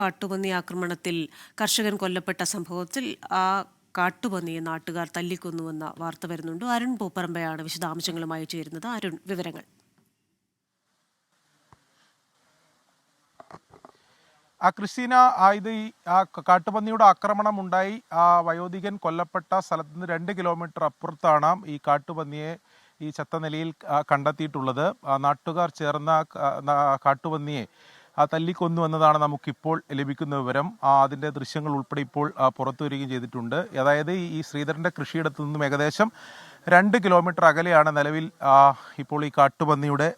കാട്ടുപന്നി ആക്രമണത്തിൽ കർഷകൻ കൊല്ലപ്പെട്ട സംഭവത്തിൽ ആ കാട്ടുപന്നിയെ നാട്ടുകാർ തല്ലിക്കൊന്നുവെന്ന വാർത്ത വരുന്നുണ്ട്. അരുൺ പൂപ്പറമ്പയാണ് വിശദാംശങ്ങളുമായി ചേരുന്നത്. അരുൺ, വിവരങ്ങൾ. ക്രിസ്റ്റീന, ഇത് കാട്ടുപന്നിയുടെ ആക്രമണം ഉണ്ടായി വയോധികൻ കൊല്ലപ്പെട്ട സ്ഥലത്ത് നിന്ന് 2 കിലോമീറ്റർ അപ്പുറത്താണ് ഈ കാട്ടുപന്നിയെ ഈ ചത്ത നിലയിൽ കണ്ടെത്തിയിട്ടുള്ളത്. നാട്ടുകാർ ചേർന്ന കാട്ടുപന്നിയെ തല്ലിക്കൊന്നു എന്നതാണ് നമുക്കിപ്പോൾ ലഭിക്കുന്ന വിവരം. അതിൻ്റെ ദൃശ്യങ്ങൾ ഉൾപ്പെടെ ഇപ്പോൾ പുറത്തു വരികയും ചെയ്തിട്ടുണ്ട്. അതായത് ഈ ശ്രീധരൻ്റെ കൃഷിയിടത്തു നിന്നും ഏകദേശം 2 കിലോമീറ്റർ അകലെയാണ് നിലവിൽ ഇപ്പോൾ ഈ കാട്ടുപന്നിയെ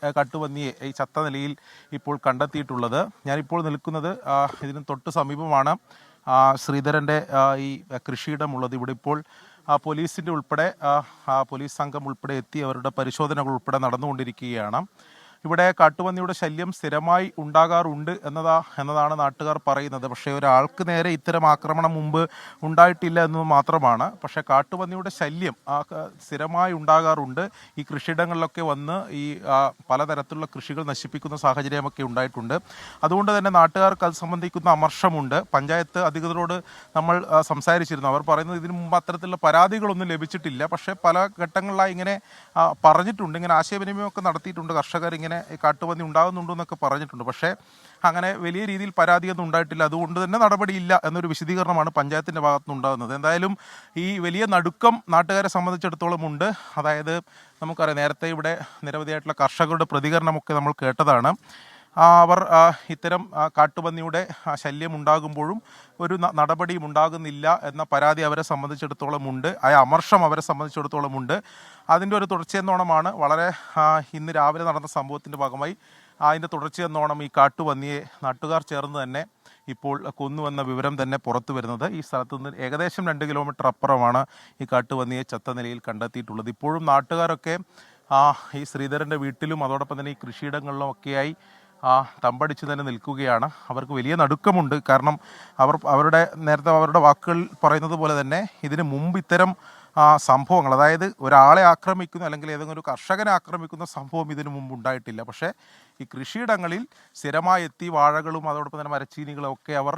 ഈ ചത്ത നിലയിൽ ഇപ്പോൾ കണ്ടെത്തിയിട്ടുള്ളത്. ഞാനിപ്പോൾ നിൽക്കുന്നത് ഇതിന് തൊട്ട് സമീപമാണ് ശ്രീധരൻ്റെ ഈ കൃഷിയിടമുള്ളത്. ഇവിടെ ഇപ്പോൾ പോലീസിൻ്റെ ഉൾപ്പെടെ പോലീസ് സംഘം ഉൾപ്പെടെ എത്തി അവരുടെ പരിശോധനകൾ ഉൾപ്പെടെ നടന്നുകൊണ്ടിരിക്കുകയാണ്. ഇവിടെ കാട്ടുപന്നിയുടെ ശല്യം സ്ഥിരമായി ഉണ്ടാകാറുണ്ട് എന്നതാണ് നാട്ടുകാർ പറയുന്നത്. പക്ഷേ ഒരാൾക്ക് നേരെ ഇത്തരം ആക്രമണം മുമ്പ് ഉണ്ടായിട്ടില്ല എന്ന് മാത്രമാണ്. പക്ഷേ കാട്ടുപന്നിയുടെ ശല്യം സ്ഥിരമായി ഉണ്ടാകാറുണ്ട്. ഈ കൃഷിയിടങ്ങളിലൊക്കെ വന്ന് ഈ പലതരത്തിലുള്ള കൃഷികൾ നശിപ്പിക്കുന്ന സാഹചര്യമൊക്കെ ഉണ്ടായിട്ടുണ്ട്. അതുകൊണ്ട് തന്നെ നാട്ടുകാർക്ക് അത് സംബന്ധിക്കുന്ന അമർഷമുണ്ട്. പഞ്ചായത്ത് അധികൃതരോട് നമ്മൾ സംസാരിച്ചിരുന്നു. അവർ പറയുന്നത് ഇതിനു മുമ്പ് അത്തരത്തിലുള്ള പരാതികളൊന്നും ലഭിച്ചിട്ടില്ല. പക്ഷേ പല ഘട്ടങ്ങളിലായി ഇങ്ങനെ പറഞ്ഞിട്ടുണ്ട്, ഇങ്ങനെ ആശയവിനിമയമൊക്കെ നടത്തിയിട്ടുണ്ട്. കർഷകർ ഇങ്ങനെ കാട്ടുപന്നി ഉണ്ടാകുന്നുണ്ടോ എന്നൊക്കെ പറഞ്ഞിട്ടുണ്ട്. പക്ഷേ അങ്ങനെ വലിയ രീതിയിൽ പരാതിയൊന്നും ഉണ്ടായിട്ടില്ല. അതുകൊണ്ട് തന്നെ നടപടിയില്ല എന്നൊരു വിശദീകരണമാണ് പഞ്ചായത്തിൻ്റെ ഭാഗത്തുനിന്ന് ഉണ്ടാകുന്നത്. എന്തായാലും ഈ വലിയ നടുക്കം നാട്ടുകാരെ സംബന്ധിച്ചിടത്തോളം ഉണ്ട്. അതായത് നമുക്കറിയാം, നേരത്തെ ഇവിടെ നിരവധിയായിട്ടുള്ള കർഷകരുടെ പ്രതികരണമൊക്കെ നമ്മൾ കേട്ടതാണ്. അവർ ഇത്തരം കാട്ടുപന്നിയുടെ ശല്യം ഉണ്ടാകുമ്പോഴും ഒരു നടപടിയും ഉണ്ടാകുന്നില്ല എന്ന പരാതി അവരെ സംബന്ധിച്ചിടത്തോളം ഉണ്ട്. ആ അമർഷം അവരെ സംബന്ധിച്ചിടത്തോളം ഉണ്ട്. അതിൻ്റെ ഒരു തുടർച്ചയെന്നോണമാണ് വളരെ ഇന്ന് രാവിലെ നടന്ന സംഭവത്തിൻ്റെ ഭാഗമായി അതിൻ്റെ തുടർച്ചയെന്നോണം ഈ കാട്ടുപന്നിയെ നാട്ടുകാർ ചേർന്ന് തന്നെ ഇപ്പോൾ കൊന്നുവെന്ന വിവരം തന്നെ പുറത്തു വരുന്നത്. ഈ സ്ഥലത്ത് നിന്ന് ഏകദേശം 2 കിലോമീറ്റർ അപ്പുറമാണ് ഈ കാട്ടുപന്നിയെ ചത്ത നിലയിൽ കണ്ടെത്തിയിട്ടുള്ളത്. ഇപ്പോഴും നാട്ടുകാരൊക്കെ ഈ ശ്രീധരൻ്റെ വീട്ടിലും അതോടൊപ്പം തന്നെ ഈ കൃഷിയിടങ്ങളിലും ഒക്കെയായി തമ്പടിച്ച് തന്നെ നിൽക്കുകയാണ്. അവർക്ക് വലിയ നടുക്കമുണ്ട്. കാരണം നേരത്തെ അവരുടെ വാക്കുകൾ പറയുന്നത് പോലെ തന്നെ ഇതിനു മുമ്പ് ഇത്തരം സംഭവങ്ങൾ, അതായത് ഒരാളെ ആക്രമിക്കുന്ന അല്ലെങ്കിൽ ഏതെങ്കിലും ഒരു കർഷകനെ ആക്രമിക്കുന്ന സംഭവം ഇതിനു മുമ്പ് ഉണ്ടായിട്ടില്ല. പക്ഷേ ഈ കൃഷിയിടങ്ങളിൽ സ്ഥിരമായി എത്തി വാഴകളും അതോടൊപ്പം തന്നെ മരച്ചീനികളും ഒക്കെ അവർ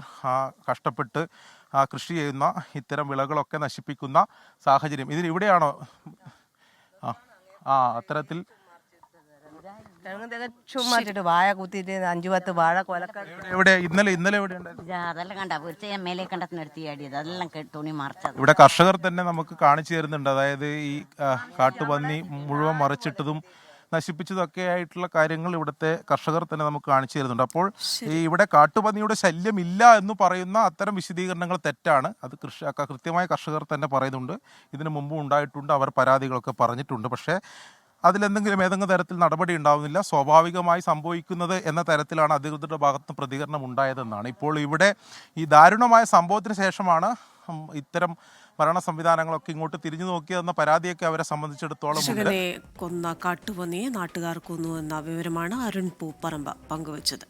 കഷ്ടപ്പെട്ട് കൃഷി ചെയ്യുന്ന ഇത്തരം വിളകളൊക്കെ നശിപ്പിക്കുന്ന സാഹചര്യം ഇതിനിവിടെയാണോ അത്തരത്തിൽ വാഴ കുത്തിയിട്ട് 5-10 വാഴ ഇവിടെ കർഷകർ തന്നെ നമുക്ക് കാണിച്ചു തരുന്നുണ്ട്. അതായത് ഈ കാട്ടുപന്നി മുഴുവൻ മറിച്ചിട്ടതും നശിപ്പിച്ചതൊക്കെ ആയിട്ടുള്ള കാര്യങ്ങൾ ഇവിടുത്തെ കർഷകർ തന്നെ നമുക്ക് കാണിച്ചു തരുന്നുണ്ട്. അപ്പോൾ ഈ ഇവിടെ കാട്ടുപന്നിയുടെ ശല്യം ഇല്ല എന്ന് പറയുന്ന അത്തരം വിശദീകരണങ്ങൾ തെറ്റാണ്. അത് കൃത്യമായ കർഷകർ തന്നെ പറയുന്നുണ്ട്. ഇതിനു മുമ്പും ഉണ്ടായിട്ടുണ്ട്, അവർ പരാതികളൊക്കെ പറഞ്ഞിട്ടുണ്ട്. പക്ഷേ ഏതെങ്കിലും തരത്തിൽ നടപടി ഉണ്ടാവുന്നില്ല. സ്വാഭാവികമായി സംഭവിക്കുന്നത് എന്ന തരത്തിലാണ് അധികൃതരുടെ ഭാഗത്ത് പ്രതികരണം ഉണ്ടായതെന്നാണ്. ഇപ്പോൾ ഇവിടെ ഈ ദാരുണമായ സംഭവത്തിന് ശേഷമാണ് ഇത്തരം ഭരണ സംവിധാനങ്ങളൊക്കെ ഇങ്ങോട്ട് തിരിഞ്ഞു നോക്കിയതെന്ന പരാതിയൊക്കെ അവരെ സംബന്ധിച്ചിടത്തോളം കൊന്ന കാട്ടുപന്നിയെ നാട്ടുകാർ കൊന്നു എന്ന വിവരമാണ് അരുൺ പൂപ്പറമ്പ പങ്കുവച്ചത്.